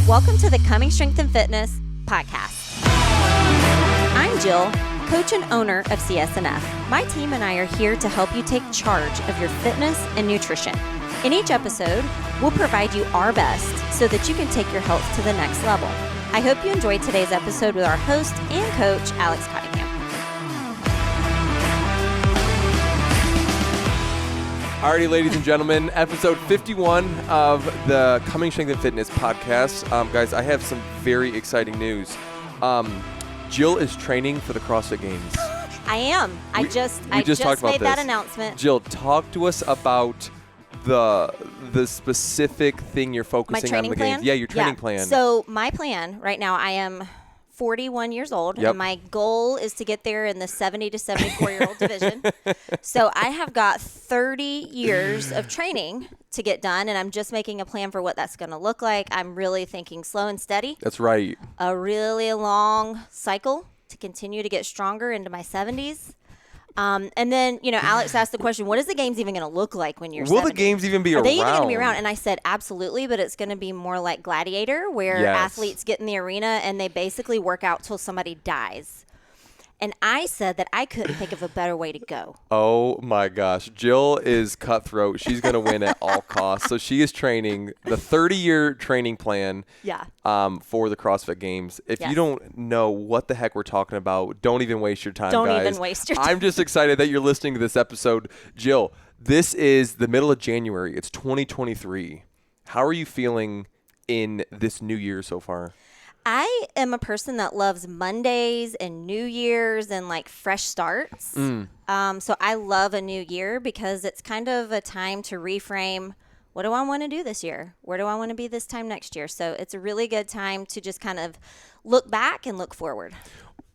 Welcome to the Coming Strength and Fitness podcast. I'm Jill, coach and owner of CSNF. My team and I are here to help you take charge of your fitness and nutrition. In each episode, we'll provide you our best so that you can take your health to the next level. I hope you enjoyed today's episode with our host and coach, Alex Cottingham. Alrighty, ladies and gentlemen, episode 51 of the Coming Strength and Fitness podcast. Guys, I have some very exciting news. Jill is training for the CrossFit Games. I am. I just made that announcement. Jill, talk to us about the specific thing you're focusing on in the games. Yeah, your training plan. So my plan right now, I am 41 years old, and my goal is to get there in the 70 to 74-year-old division. So I have got 30 years of training to get done, and I'm just making a plan for what that's going to look like. I'm really thinking slow and steady. That's right. A really long cycle to continue to get stronger into my 70s. And then, Alex asked the question, what is the games even going to look like when you're 70? Will the games even be around? Are they even going to be around? And I said, absolutely, but it's going to be more like Gladiator, where athletes get in the arena and they basically work out till somebody dies. And I said that I couldn't think of a better way to go. Oh, my gosh. Jill is cutthroat. She's going to win at all costs. So she is training the 30-year training plan for the CrossFit Games. If you don't know what the heck we're talking about, don't even waste your time, guys. Don't even waste your time. I'm just excited that you're listening to this episode. Jill, this is the middle of January. It's 2023. How are you feeling in this new year so far? I am a person that loves Mondays and New Year's and like fresh starts. So I love a new year because it's kind of a time to reframe. What do I want to do this year? Where do I want to be this time next year? So it's a really good time to just kind of look back and look forward.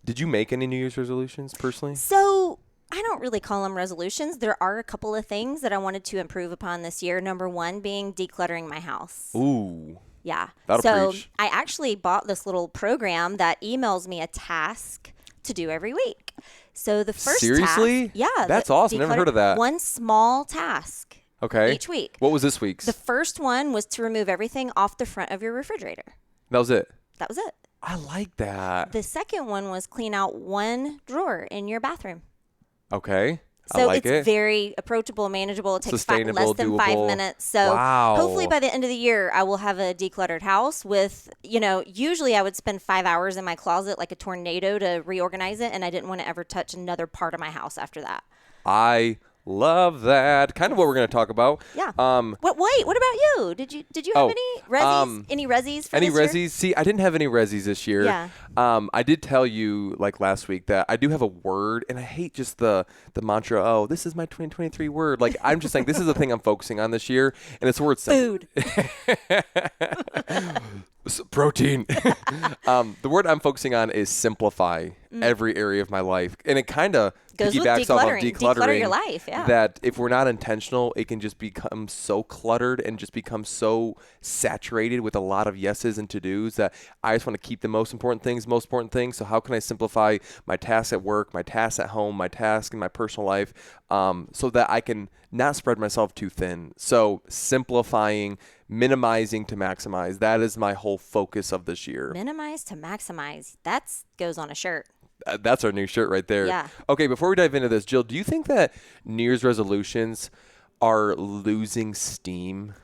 Did you make any New Year's resolutions personally? So I don't really call them resolutions. There are a couple of things that I wanted to improve upon this year. Number one being decluttering my house. Ooh. Yeah. That'll preach. I actually bought this little program that emails me a task to do every week. So the first Seriously? task. Yeah. That's awesome. Never heard of that. One small task. Okay. Each week. What was this week's? The first one was to remove everything off the front of your refrigerator. That was it? That was it. I like that. The second one was clean out one drawer in your bathroom. Okay. So it's very approachable, manageable. It takes less than doable. 5 minutes. So wow. Hopefully by the end of the year, I will have a decluttered house with, usually I would spend 5 hours in my closet like a tornado to reorganize it. And I didn't want to ever touch another part of my house after that. I love that. Kind of what we're going to talk about. Yeah. What about you? Did you have any resis? Any resis for any this resis? year? See, I didn't have any resis this year. Yeah. I did tell you like last week that I do have a word, and I hate just the mantra, oh, this is my 2023 word. Like I'm just saying this is the thing I'm focusing on this year, and it's the word food. Protein. The word I'm focusing on is simplify every area of my life. And it kind of piggybacks off of decluttering your life, yeah. That if we're not intentional, it can just become so cluttered and just become so saturated with a lot of yeses and to-dos that I just want to keep the most important things. So how can I simplify my tasks at work, my tasks at home, my tasks in my personal life, so that I can not spread myself too thin? So simplifying, minimizing to maximize. That is my whole focus of this year. Minimize to maximize. That goes on a shirt. That's our new shirt right there. Yeah. Okay, before we dive into this, Jill, do you think that New Year's resolutions are losing steam?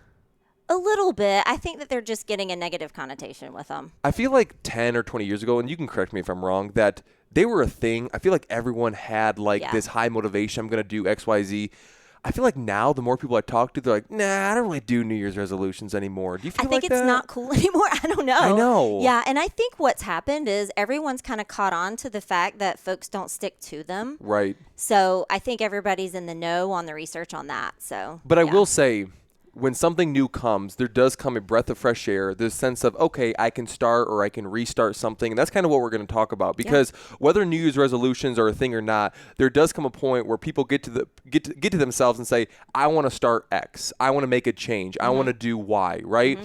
A little bit. I think that they're just getting a negative connotation with them. I feel like 10 or 20 years ago, and you can correct me if I'm wrong, that they were a thing. I feel like everyone had this high motivation. I'm going to do X, Y, Z. I feel like now the more people I talk to, they're like, nah, I don't really do New Year's resolutions anymore. Do you feel like that? I think it's not cool anymore. I don't know. I know. Yeah, and I think what's happened is everyone's kind of caught on to the fact that folks don't stick to them. Right. So I think everybody's in the know on the research on that. So. But I will say, when something new comes, there does come a breath of fresh air. There's a sense of, okay, I can start or I can restart something. And that's kind of what we're going to talk about. Because whether New Year's resolutions are a thing or not, there does come a point where people get to themselves and say, I want to start X. I want to make a change. I want to do Y, right?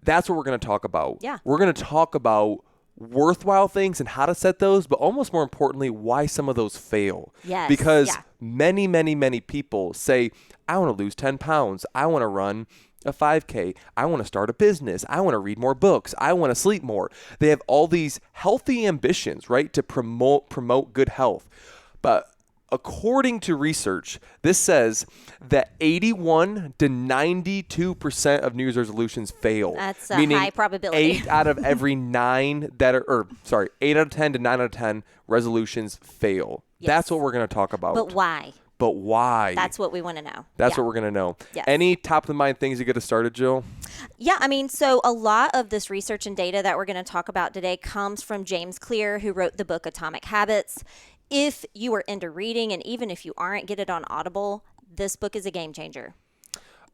That's what we're going to talk about. Yeah. We're going to talk about worthwhile things and how to set those, but almost more importantly, why some of those fail. Yes. Because many people say, I want to lose 10 pounds. I want to run a 5K. I want to start a business. I want to read more books. I want to sleep more. They have all these healthy ambitions, right, to promote good health. But according to research, this says that 81 to 92% of New Year's resolutions fail. That's a meaning high probability. 8 out of every 9 8 out of 10 to 9 out of 10 resolutions fail. Yes. That's what we're going to talk about. But why? But why? That's what we want to know. That's what we're going to know. Yes. Any top of the mind things you get us started, Jill? Yeah, I mean, so a lot of this research and data that we're going to talk about today comes from James Clear, who wrote the book Atomic Habits. If you are into reading, and even if you aren't, get it on Audible. This book is a game changer.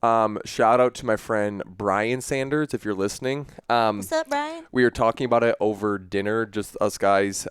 Shout out to my friend Brian Sanders, if you're listening. What's up, Brian? We were talking about it over dinner, just us guys,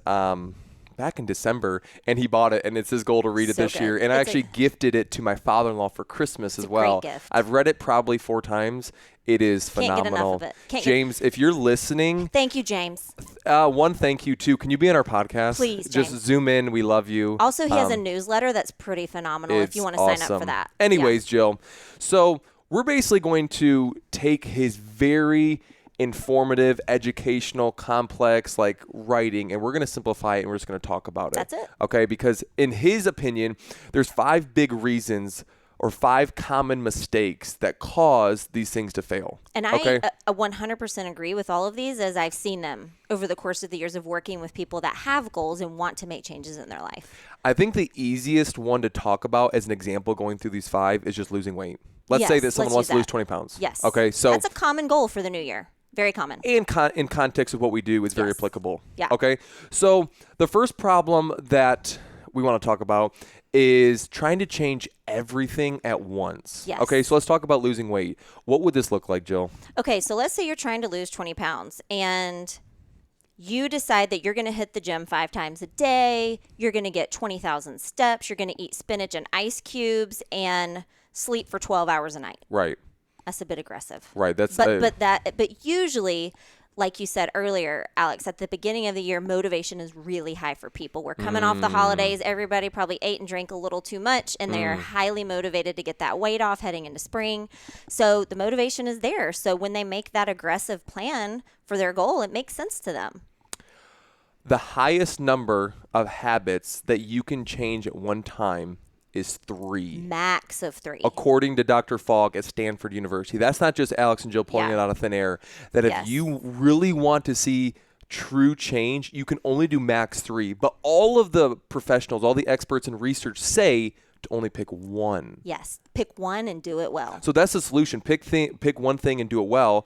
back in December, and he bought it, and it's his goal to read it So this good. year. And I actually gifted it to my father-in-law for Christmas as well. Great gift. I've read it probably 4 times. It is phenomenal. Can't get enough of it. James, if you're listening, Thank you, James. one thank you too. Can you be on our podcast? Please, just James. zoom in. We love you. Also, he has a newsletter that's pretty phenomenal if you want to sign up for that. Anyways, Jill, so we're basically going to take his very informative, educational, complex, like writing, and we're going to simplify it, and we're just going to talk about it. That's it. Okay? Because in his opinion, there's 5 big reasons or 5 common mistakes that cause these things to fail. And I 100% agree with all of these as I've seen them over the course of the years of working with people that have goals and want to make changes in their life. I think the easiest one to talk about as an example going through these 5 is just losing weight. Let's say that someone wants to lose 20 pounds. Yes. Okay, so that's a common goal for the new year. Very common. In context of what we do, it's very applicable. Yeah. Okay, so the first problem that we want to talk about is trying to change everything at once. Yes. Okay, so let's talk about losing weight. What would this look like, Jill? Okay, so let's say you're trying to lose 20 pounds and you decide that you're going to hit the gym 5 times a day. You're going to get 20,000 steps. You're going to eat spinach and ice cubes and sleep for 12 hours a night. Right. That's a bit aggressive. Right. That's but usually, like you said earlier, Alex, at the beginning of the year, motivation is really high for people. We're coming off the holidays. Everybody probably ate and drank a little too much, and they're highly motivated to get that weight off heading into spring. So the motivation is there. So when they make that aggressive plan for their goal, it makes sense to them. The highest number of habits that you can change at one time is 3. Max of 3. According to Dr. Fogg at Stanford University. That's not just Alex and Jill pulling it out of thin air. That if you really want to see true change, you can only do max 3. But all of the professionals, all the experts in research say to only pick 1. Yes. Pick 1 and do it well. So that's the solution. Pick one thing and do it well.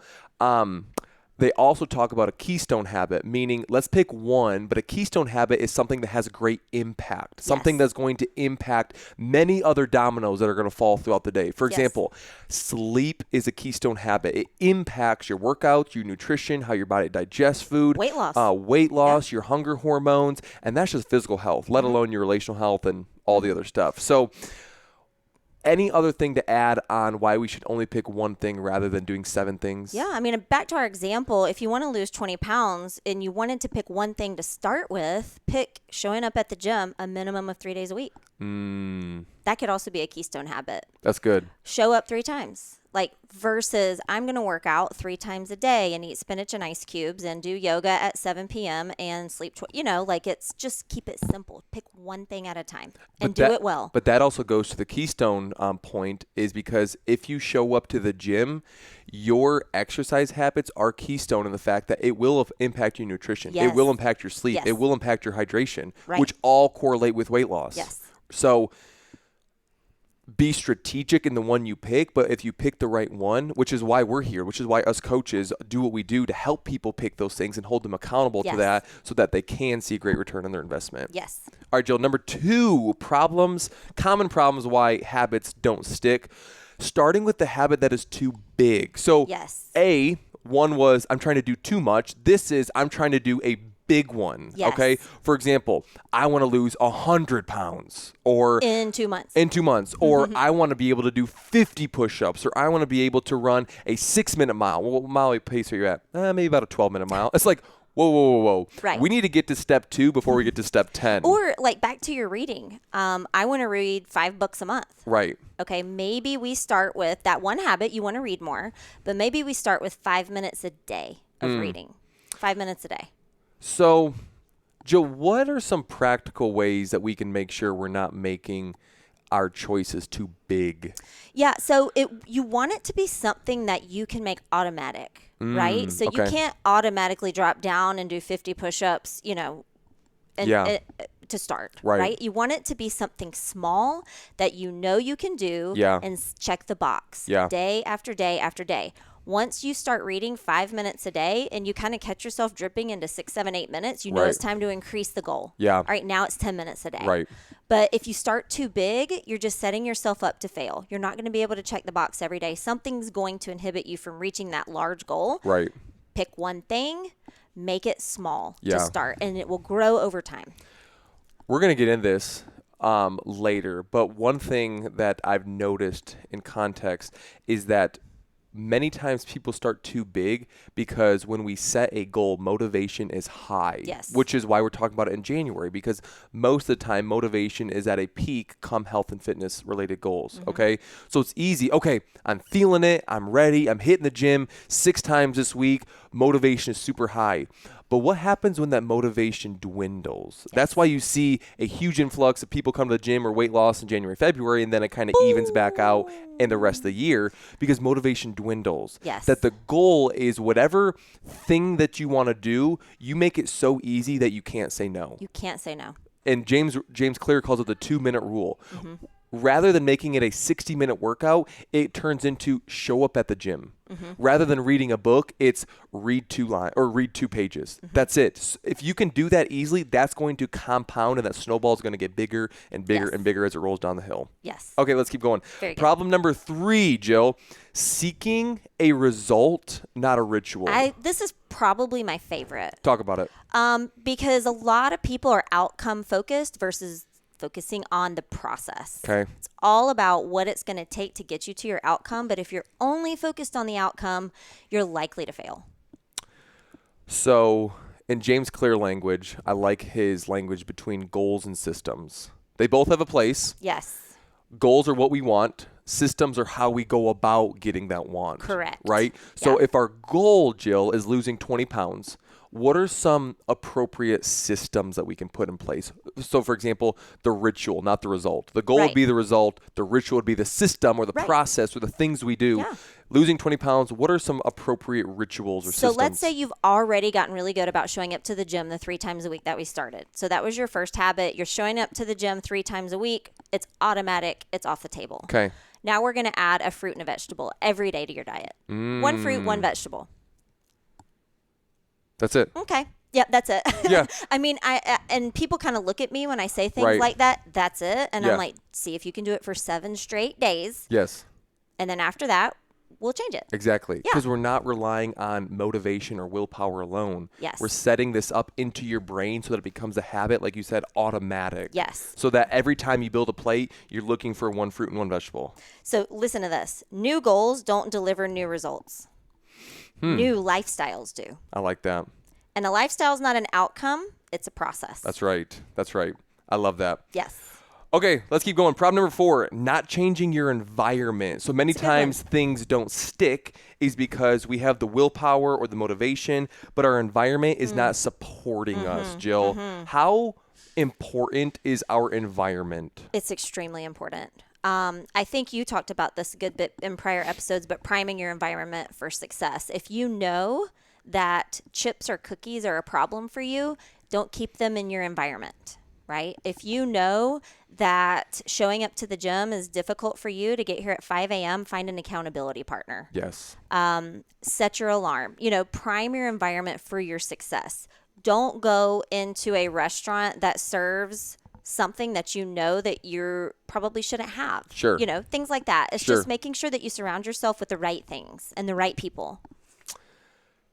They also talk about a keystone habit, meaning let's pick 1, but a keystone habit is something that has a great impact, something that's going to impact many other dominoes that are going to fall throughout the day. For example, sleep is a keystone habit. It impacts your workouts, your nutrition, how your body digests food, weight loss, your hunger hormones, and that's just physical health, let alone your relational health and all the other stuff. So any other thing to add on why we should only pick 1 thing rather than doing 7 things? Yeah, I mean, back to our example, if you want to lose 20 pounds and you wanted to pick 1 thing to start with, pick showing up at the gym a minimum of 3 days a week. That could also be a keystone habit. That's good. Show up 3 times. Like versus I'm going to work out 3 times a day and eat spinach and ice cubes and do yoga at 7 p.m. and sleep, it's just keep it simple. Pick 1 thing at a time and do it well. But that also goes to the keystone point is because if you show up to the gym, your exercise habits are keystone in the fact that it will impact your nutrition. Yes. It will impact your sleep. Yes. It will impact your hydration, Right. which all correlate with weight loss. Yes. So be strategic in the one you pick, but if you pick the right one, which is why we're here, which is why us coaches do what we do to help people pick those things and hold them accountable to that so that they can see a great return on their investment. Yes. All right, Jill, number 2, common problems why habits don't stick. Starting with the habit that is too big. So one was I'm trying to do too much. This is I'm trying to do a big one. Yes. Okay. For example, I want to lose 100 pounds or in 2 months. Or I want to be able to do 50 push-ups, or I want to be able to run a 6-minute mile. What mile pace are you at? Maybe about a 12-minute mile. It's like, Whoa. Right. We need to get to step 2 before we get to step 10. Or like back to your reading. I want to read 5 books a month. Right. Okay, maybe we start with that one habit you want to read more, but maybe we start with 5 minutes a day of reading. 5 minutes a day. So, Jill, what are some practical ways that we can make sure we're not making our choices too big? Yeah, so you want it to be something that you can make automatic, right? So you can't automatically drop down and do 50 push-ups, to start, right? You want it to be something small that you know you can do and check the box day after day after day. Once you start reading 5 minutes a day and you kind of catch yourself dripping into 6, 7, 8 minutes, you know it's time to increase the goal. Yeah. All right, now it's 10 minutes a day. Right. But if you start too big, you're just setting yourself up to fail. You're not going to be able to check the box every day. Something's going to inhibit you from reaching that large goal. Right. Pick one thing, make it small to start, and it will grow over time. We're going to get into this later, but one thing that I've noticed in context is that many times people start too big because when we set a goal, motivation is high. Yes. Which is why we're talking about it in January, because most of the time motivation is at a peak come health and fitness related goals. Okay. So it's easy. Okay. I'm feeling it. I'm ready. I'm hitting the gym 6 times this week. Motivation is super high. But what happens when that motivation dwindles? That's why you see a huge influx of people come to the gym or weight loss in January, February, and then it kind of evens back out in the rest of the year because motivation dwindles. Yes. That the goal is whatever thing that you want to do, you make it so easy that you can't say no. You can't say no. And James Clear calls it the 2-minute rule. Rather than making it a 60-minute workout, it turns into show up at the gym. Rather than reading a book, it's read 2 pages. That's it. If you can do that easily, that's going to compound, and that snowball is going to get bigger and bigger and bigger as it rolls down the hill. Yes. Okay, let's keep going. Very good. Problem number 3, Jill, seeking a result, not a ritual. This is probably my favorite. Talk about it. Because a lot of people are outcome focused versus focusing on the process. Okay. It's all about what it's going to take to get you to your outcome. But if you're only focused on the outcome, you're likely to fail. So in James Clear language, I like his language between goals and systems. They both have a place. Yes. Goals are what we want. Systems are how we go about getting that want. Correct. Right? So if our goal, Jill, is losing 20 pounds, what are some appropriate systems that we can put in place? So, for example, the ritual, not the result. The goal would be the result. The ritual would be the system or the process or the things we do. Yeah. Losing 20 pounds, what are some appropriate rituals or systems? So let's say you've already gotten really good about showing up to the gym the 3 times a week that we started. So that was your first habit. You're showing up to the gym 3 times a week. It's automatic. It's off the table. Okay. Now we're going to add a fruit and a vegetable every day to your diet. 1 fruit, 1 vegetable. That's it. Okay. Yep, that's it. Yeah. I mean, and people kind of look at me when I say things like that. That's it. And I'm like, see if you can do it for 7 straight days. Yes. And then after that, we'll change it. Exactly. Because we're not relying on motivation or willpower alone. Yes. We're setting this up into your brain so that it becomes a habit, like you said, automatic. Yes. So that every time you build a plate, you're looking for 1 fruit and 1 vegetable. So listen to this. New goals don't deliver new results. New lifestyles do. I like that. And a lifestyle is not an outcome. It's a process. That's right. That's right. I love that. Yes. Okay, let's keep going. Problem number 4, not changing your environment. So many times things don't stick is because we have the willpower or the motivation, but our environment is not supporting us, Jill. How important is our environment? It's extremely important. I think you talked about this a good bit in prior episodes, but priming your environment for success. If you know that chips or cookies are a problem for you, don't keep them in your environment, right? If you know that showing up to the gym is difficult for you to get here at 5 a.m., find an accountability partner. Yes. Set your alarm. Prime your environment for your success. Don't go into a restaurant that serves something that you know that you probably shouldn't have. Sure. Things like that. It's just making sure that you surround yourself with the right things and the right people.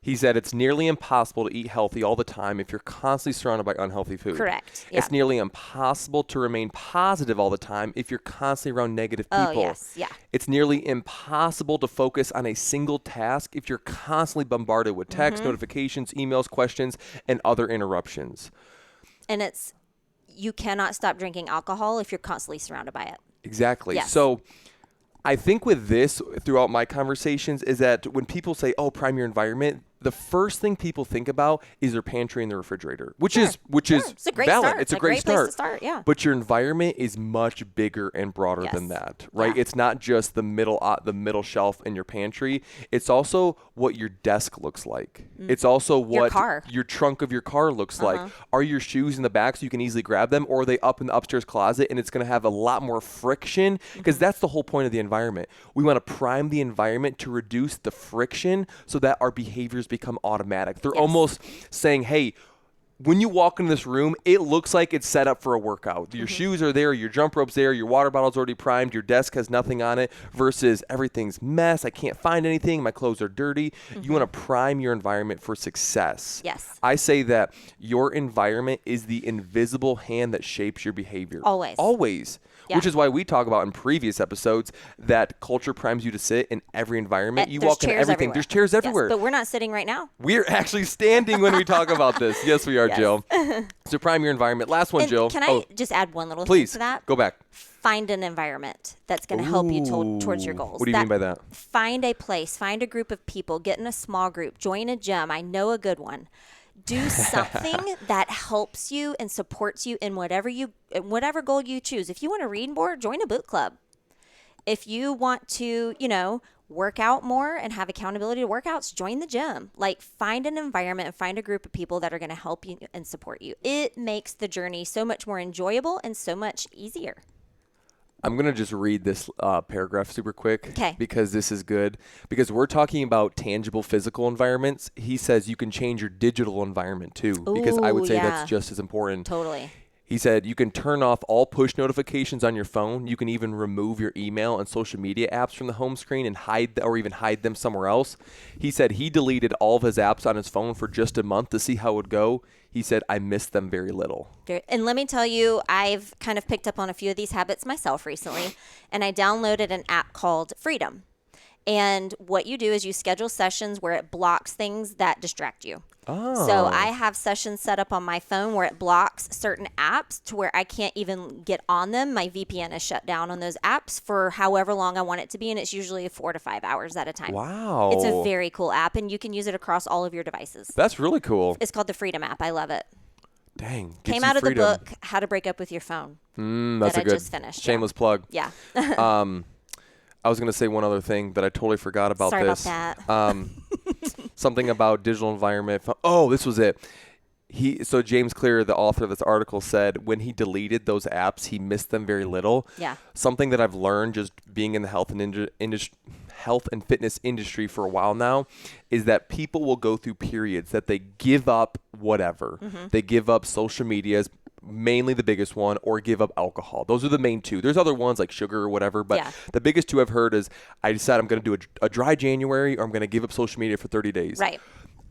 He said it's nearly impossible to eat healthy all the time if you're constantly surrounded by unhealthy food. Correct. Yeah. It's nearly impossible to remain positive all the time if you're constantly around negative people. Oh, yes. Yeah. It's nearly impossible to focus on a single task if you're constantly bombarded with texts, notifications, emails, questions, and other interruptions. And you cannot stop drinking alcohol if you're constantly surrounded by it. Exactly. Yes. So I think with this, throughout my conversations, is that when people say, oh, prime your environment, the first thing people think about is their pantry and their refrigerator, which is It's a great valid. start. It's a great start. Place to start. Yeah. But your environment is much bigger and broader than that, right? Yeah. It's not just the middle shelf in your pantry. It's also what your desk looks like. It's also what your trunk of your car looks like. Are your shoes in the back so you can easily grab them, or are they up in the upstairs closet and it's going to have a lot more friction? Because that's the whole point of the environment. We want to prime the environment to reduce the friction so that our behaviors become automatic. They're almost saying, hey, when you walk into this room, it looks like it's set up for a workout. Your shoes are there, your jump rope's there, your water bottle's already primed, your desk has nothing on it, versus everything's mess. I can't find anything. My clothes are dirty. You want to prime your environment for success. Yes. I say that your environment is the invisible hand that shapes your behavior. Always. Yeah. Which is why we talk about in previous episodes that culture primes you to sit in every environment. You walk into everything. Everywhere. There's chairs everywhere. Yes, but we're not sitting right now. We're actually standing when we talk about this. Yes, we are, Jill. So prime your environment. Last one, Jill. Can I just add one little thing to that? Please, go back. Find an environment that's going to help you towards your goals. What do you mean by that? Find a place. Find a group of people. Get in a small group. Join a gym. I know a good one. Do something that helps you and supports you in whatever goal you choose. If you want to read more, join a book club. If you want to, work out more and have accountability to workouts, join the gym. Like, find an environment and find a group of people that are going to help you and support you. It makes the journey so much more enjoyable and so much easier. I'm going to just read this paragraph super quick because this is good. Because we're talking about tangible physical environments. He says you can change your digital environment too, because I would say that's just as important. Totally. He said you can turn off all push notifications on your phone. You can even remove your email and social media apps from the home screen and hide them somewhere else. He said he deleted all of his apps on his phone for just a month to see how it would go. He said, I miss them very little. And let me tell you, I've kind of picked up on a few of these habits myself recently, and I downloaded an app called Freedom. And what you do is you schedule sessions where it blocks things that distract you. Oh. So I have sessions set up on my phone where it blocks certain apps to where I can't even get on them. My VPN is shut down on those apps for however long I want it to be, and it's usually 4 to 5 hours at a time. Wow. It's a very cool app, and you can use it across all of your devices. That's really cool. It's called the Freedom app. I love it. Dang. Came out of the book, How to Break Up with Your Phone. That's that I just finished. Shameless plug. Yeah. I was going to say one other thing that I totally forgot about Sorry this. about that. Something about digital environment. Oh, this was it. So James Clear, the author of this article, said when he deleted those apps, he missed them very little. Yeah. Something that I've learned just being in the health and fitness industry for a while now is that people will go through periods that they give up whatever. They give up social medias, mainly the biggest one, or give up alcohol. Those are the main two. There's other ones like sugar or whatever, but the biggest two I've heard is I decide I'm going to do a dry January, or I'm going to give up social media for 30 days. Right.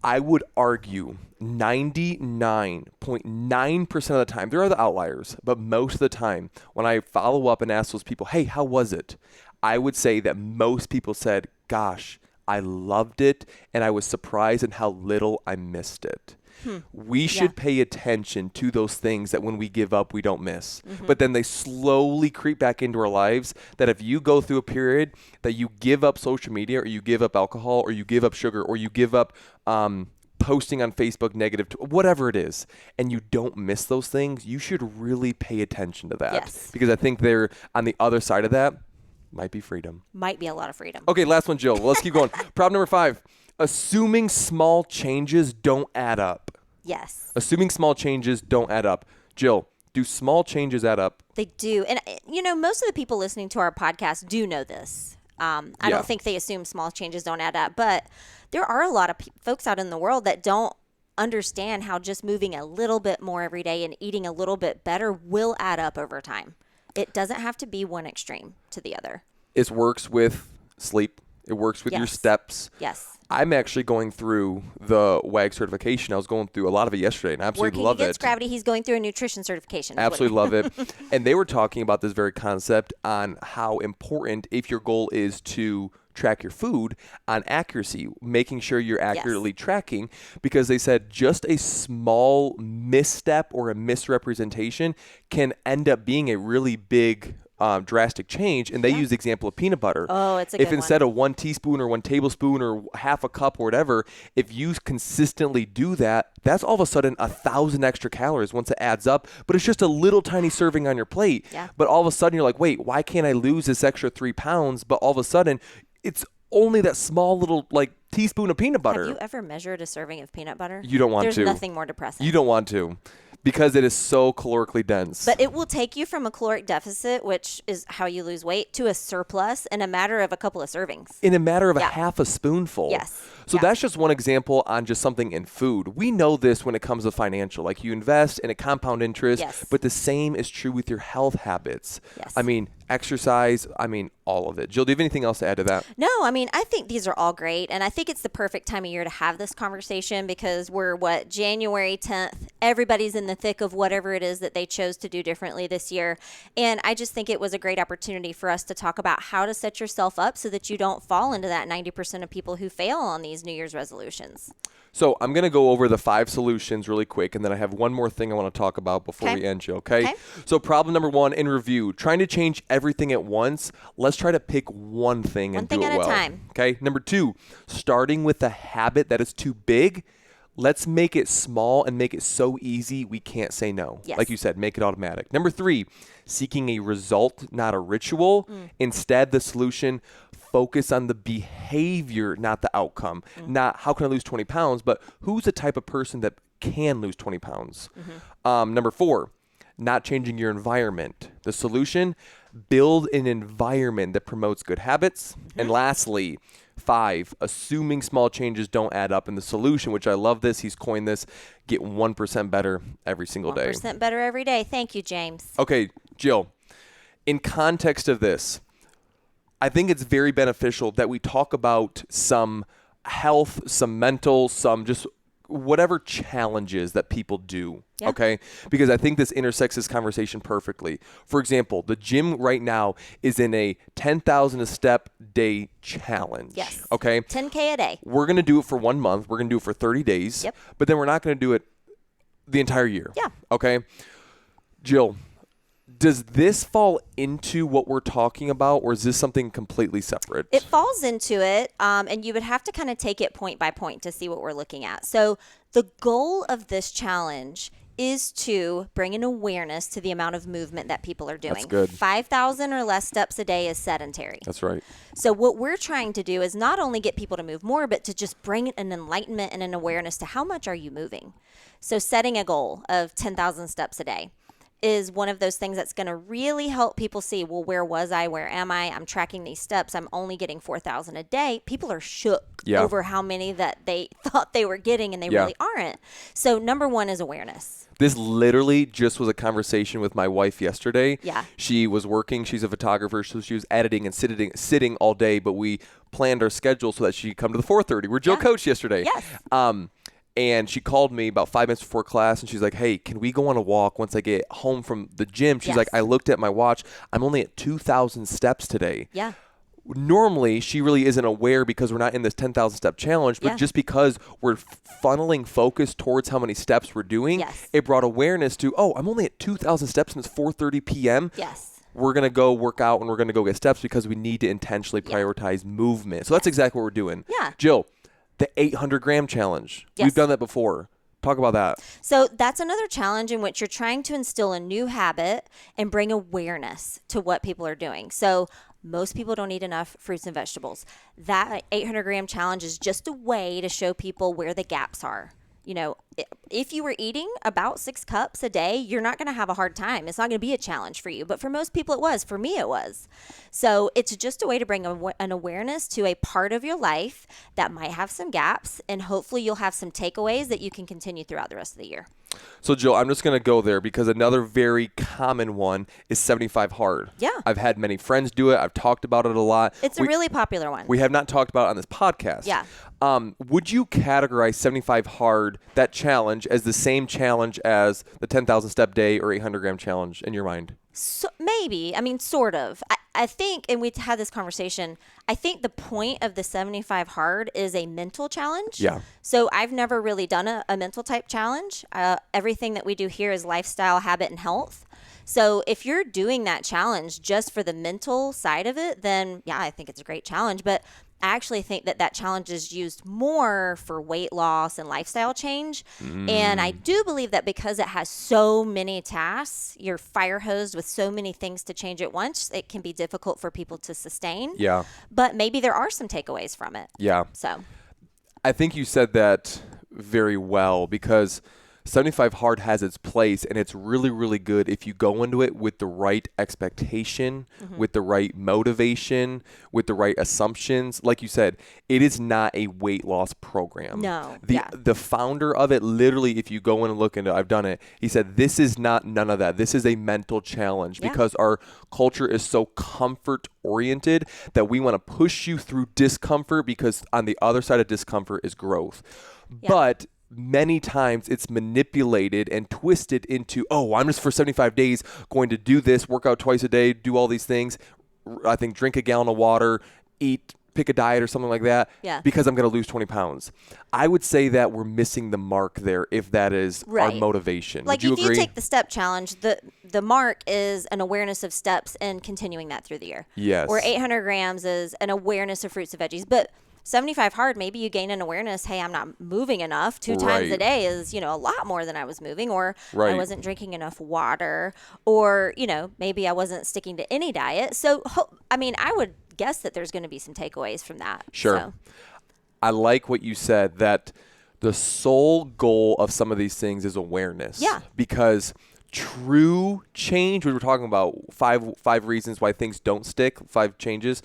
I would argue 99.9% of the time, there are the outliers, but most of the time when I follow up and ask those people, hey, how was it? I would say that most people said, gosh, I loved it, and I was surprised at how little I missed it. We should pay attention to those things that when we give up, we don't miss. But then they slowly creep back into our lives, that if you go through a period that you give up social media, or you give up alcohol, or you give up sugar, or you give up posting on Facebook negative, whatever it is, and you don't miss those things, you should really pay attention to that. Yes. Because I think they're on the other side of that might be freedom. Might be a lot of freedom. Okay, last one, Jill. Well, let's keep going. Problem number 5. Assuming small changes don't add up. Yes. Assuming small changes don't add up. Jill, do small changes add up? They do. And, most of the people listening to our podcast do know this. I don't think they assume small changes don't add up. But there are a lot of folks out in the world that don't understand how just moving a little bit more every day and eating a little bit better will add up over time. It doesn't have to be one extreme to the other. It works with sleep. It works with your Yes. steps. Yes. I'm actually going through the WAG certification. I was going through a lot of it yesterday, and I absolutely Working love against it. gravity, he's going through a nutrition certification. is what Absolutely love it. And they were talking about this very concept on how important, if your goal is to track your food, on accuracy, making sure you're accurately tracking, because they said just a small misstep or a misrepresentation can end up being a really big drastic change. And they use the example of peanut butter. Oh, it's a If good instead one. of 1 teaspoon or 1 tablespoon or half a cup or whatever, if you consistently do that, that's all of a sudden 1,000 extra calories once it adds up. But it's just a little tiny serving on your plate. Yeah. But all of a sudden you're like, wait, why can't I lose this extra 3 pounds? But all of a sudden it's only that small little like teaspoon of peanut butter. Have you ever measured a serving of peanut butter? You don't want There's to. nothing more depressing. You don't want to, because it is so calorically dense. But it will take you from a caloric deficit, which is how you lose weight, to a surplus in a matter of a couple of servings. In a matter of a Yeah. half a spoonful. Yes. So Yeah. that's just one example on just something in food. We know this when it comes to financial. Like you invest in a compound interest, Yes. but the same is true with your health habits. Yes. I mean, exercise, all of it. Jill, do you have anything else to add to that? No, I think these are all great. And I think it's the perfect time of year to have this conversation because we're, January 10th. Everybody's in the thick of whatever it is that they chose to do differently this year. And I just think it was a great opportunity for us to talk about how to set yourself up so that you don't fall into that 90% of people who fail on these New Year's resolutions. So I'm going to go over the 5 solutions really quick, and then I have one more thing I want to talk about before Okay. we end, Jill, okay? Okay. So problem number 1 in review, trying to change everything at once. Let's try to pick one thing and One thing do it at a well. time. Okay. Number 2, starting with a habit that is too big. Let's make it small and make it so easy we can't say no. Yes. Like you said, make it automatic. Number 3, seeking a result, not a ritual. Instead, the solution, focus on the behavior, not the outcome. Not how can I lose 20 pounds, but who's the type of person that can lose 20 pounds. Number 4, not changing your environment. The solution, build an environment that promotes good habits. And lastly, 5, assuming small changes don't add up. And the solution, which I love this, he's coined this, get 1% better every single day. 1% better every day. Thank you, James. Okay, Jill, in context of this, I think it's very beneficial that we talk about some health, some mental, some just whatever challenges that people do, Yeah. okay? Because I think this intersects this conversation perfectly. For example, the gym right now is in a 10,000 a step day challenge, Yes. okay? 10K a day. We're going to do it for 1 month. We're going to do it for 30 days, Yep. but then we're not going to do it the entire year. Yeah. Okay? Jill, does this fall into what we're talking about, or is this something completely separate? It falls into it, and you would have to kind of take it point by point to see what we're looking at. So the goal of this challenge is to bring an awareness to the amount of movement that people are doing. That's good. 5,000 or less steps a day is sedentary. That's right. So what we're trying to do is not only get people to move more, but to just bring an enlightenment and an awareness to how much are you moving. So setting a goal of 10,000 steps a day is one of those things that's going to really help people see, well, where was I? Where am I? I'm tracking these steps. I'm only getting 4,000 a day. People are shook Yeah. over how many that they thought they were getting and they Yeah. really aren't. So number 1 is awareness. This literally just was a conversation with my wife yesterday. Yeah. She was working. She's a photographer, so she was editing and sitting all day, but we planned our schedule so that she could come to the 4:30 where Jill Yeah. coached yesterday. Yes. And she called me about 5 minutes before class, and she's like, hey, can we go on a walk once I get home from the gym? She's Yes. like, I looked at my watch. I'm only at 2,000 steps today. Yeah. Normally, she really isn't aware because we're not in this 10,000 step challenge, but Yeah. just because we're funneling focus towards how many steps we're doing, Yes. it brought awareness to, oh, I'm only at 2,000 steps and it's 4:30 p.m. Yes. We're going to go work out and we're going to go get steps because we need to intentionally prioritize movement. So that's exactly what we're doing. Yeah. Jill, the 800-gram challenge. Yes. We've done that before. Talk about that. So that's another challenge in which you're trying to instill a new habit and bring awareness to what people are doing. So most people don't eat enough fruits and vegetables. That 800-gram challenge is just a way to show people where the gaps are. You know, if you were eating about 6 cups a day, you're not going to have a hard time. It's not going to be a challenge for you. But for most people, it was. For me, it was. So it's just a way to bring an awareness to a part of your life that might have some gaps. And hopefully you'll have some takeaways that you can continue throughout the rest of the year. So, Jill, I'm just going to go there because another very common one is 75 hard. Yeah. I've had many friends do it. I've talked about it a lot. It's a really popular one. We have not talked about it on this podcast. Yeah. Would you categorize 75 hard, that challenge, as the same challenge as the 10,000 step day or 800 gram challenge in your mind? So, maybe. I mean, sort of. I think, and we had this conversation, I think the point of the 75 hard is a mental challenge. Yeah. So I've never really done a mental type challenge. Everything that we do here is lifestyle, habit, and health. So if you're doing that challenge just for the mental side of it, then yeah, I think it's a great challenge. But I actually think that challenge is used more for weight loss and lifestyle change. And I do believe that because it has so many tasks, you're fire hosed with so many things to change at once, it can be difficult for people to sustain. Yeah. But maybe there are some takeaways from it. Yeah. So I think you said that very well because 75 hard has its place, and it's really, really good if you go into it with the right expectation, with the right motivation, with the right assumptions. Like you said, it is not a weight loss program. No. The founder of it, literally, if you go in and look into it, I've done it, he said, this is not none of that. This is a mental challenge because our culture is so comfort oriented that we want to push you through discomfort because on the other side of discomfort is growth. Yeah. But many times it's manipulated and twisted into, oh, I'm just for 75 days going to do this, work out twice a day, do all these things. I think drink a gallon of water, pick a diet or something like that because I'm going to lose 20 pounds. I would say that we're missing the mark there if that is our motivation. Like would you if agree? You take the step challenge, the mark is an awareness of steps and continuing that through the year. Yes. Or 800 grams is an awareness of fruits and veggies. But 75 hard, maybe you gain an awareness, hey, I'm not moving enough. 2 times a day is, a lot more than I was moving, or I wasn't drinking enough water, or, maybe I wasn't sticking to any diet. So, I would guess that there's going to be some takeaways from that. Sure. So. I like what you said, that the sole goal of some of these things is awareness. Yeah. Because true change, we were talking about five reasons why things don't stick, 5 changes.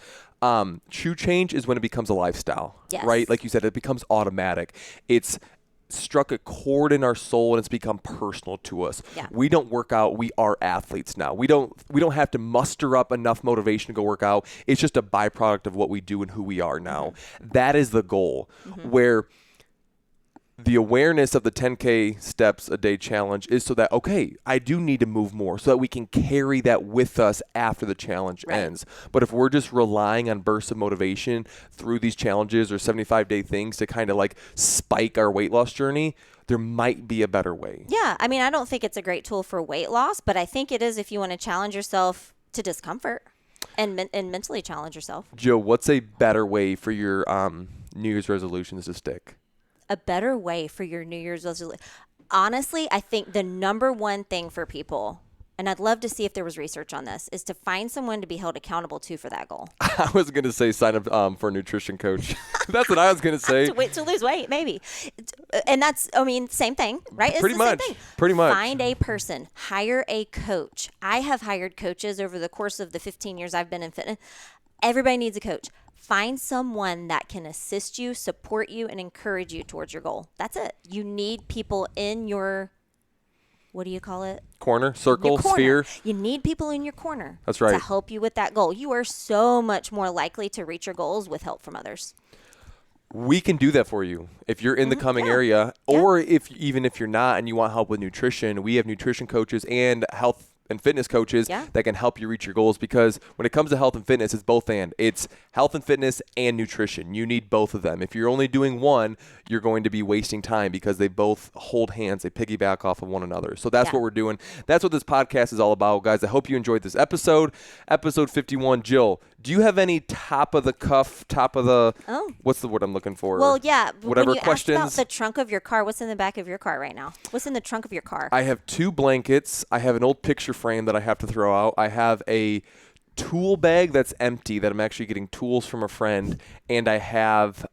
True change is when it becomes a lifestyle, right? Like you said, it becomes automatic. It's struck a chord in our soul and it's become personal to us. Yeah. We don't work out. We are athletes now. We don't have to muster up enough motivation to go work out. It's just a byproduct of what we do and who we are now. That is the goal, where the awareness of the 10K steps a day challenge is so that, okay, I do need to move more so that we can carry that with us after the challenge ends. But if we're just relying on bursts of motivation through these challenges or 75-day things to kind of like spike our weight loss journey, there might be a better way. Yeah. I don't think it's a great tool for weight loss, but I think it is if you want to challenge yourself to discomfort and mentally challenge yourself. Joe, what's a better way for your New Year's resolutions to stick? A better way for your New Year's resolution. Honestly, I think the number one thing for people, and I'd love to see if there was research on this, is to find someone to be held accountable to for that goal. I was going to say sign up for a nutrition coach. That's what I was going to say. To lose weight, maybe. And that's, same thing, right? It's Pretty the much. Same thing. Pretty much. Find a person. Hire a coach. I have hired coaches over the course of the 15 years I've been in fitness. Everybody needs a coach. Find someone that can assist you, support you, and encourage you towards your goal. That's it. You need people in your, what do you call it? Corner, circle, corner. sphere. You need people in your corner. That's right. To help you with that goal. You are so much more likely to reach your goals with help from others. We can do that for you if you're in the coming area, or even if you're not and you want help with nutrition. We have nutrition coaches and health and fitness coaches that can help you reach your goals, because when it comes to health and fitness, it's both and. It's health and fitness and nutrition. You need both of them. If you're only doing one, you're going to be wasting time because they both hold hands. They piggyback off of one another. So that's what we're doing. That's what this podcast is all about, guys. I hope you enjoyed this episode 51. Jill, do you have any top of the what's the word I'm looking for? Well, yeah. Whatever when you questions. asked about the trunk of your car, what's in the back of your car right now? What's in the trunk of your car? I have 2 blankets. I have an old picture frame that I have to throw out. I have a tool bag that's empty that I'm actually getting tools from a friend, and I have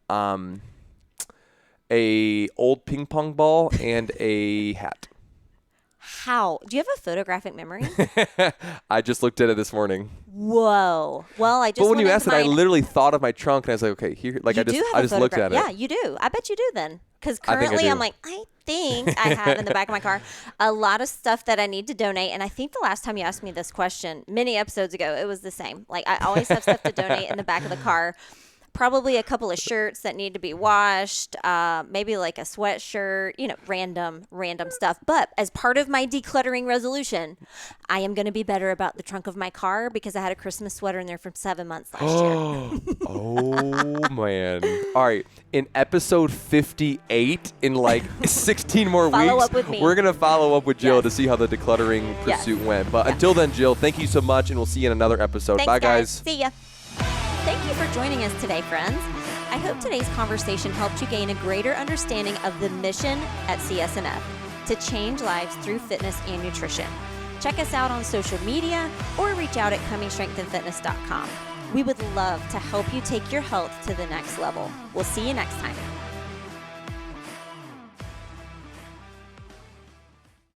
a old ping pong ball, and a hat. How? Do you have a photographic memory? I just looked at it this morning. Whoa. Well, I just But when went you into asked it, I mine. literally thought of my trunk, and I was like, okay, here. Like You do I have just a looked photograph. at it. Yeah, you do. I bet you do then. Because I think I currently do. I'm like, I think I have in the back of my car a lot of stuff that I need to donate. And I think the last time you asked me this question, many episodes ago, it was the same. Like I always have stuff to donate in the back of the car. Probably a couple of shirts that need to be washed, maybe like a sweatshirt, random stuff. But as part of my decluttering resolution, I am going to be better about the trunk of my car because I had a Christmas sweater in there from 7 months last year. Oh, man. All right. In episode 58, in like 16 more Follow weeks, up with me. we're going to follow up with Jill Yes. to see how the decluttering Yes. pursuit went. But Yeah. until then, Jill, thank you so much, and we'll see you in another episode. Thanks, Bye, guys. guys. See ya. Thank you for joining us today, friends. I hope today's conversation helped you gain a greater understanding of the mission at CSNF to change lives through fitness and nutrition. Check us out on social media or reach out at comingstrengthandfitness.com. We would love to help you take your health to the next level. We'll see you next time.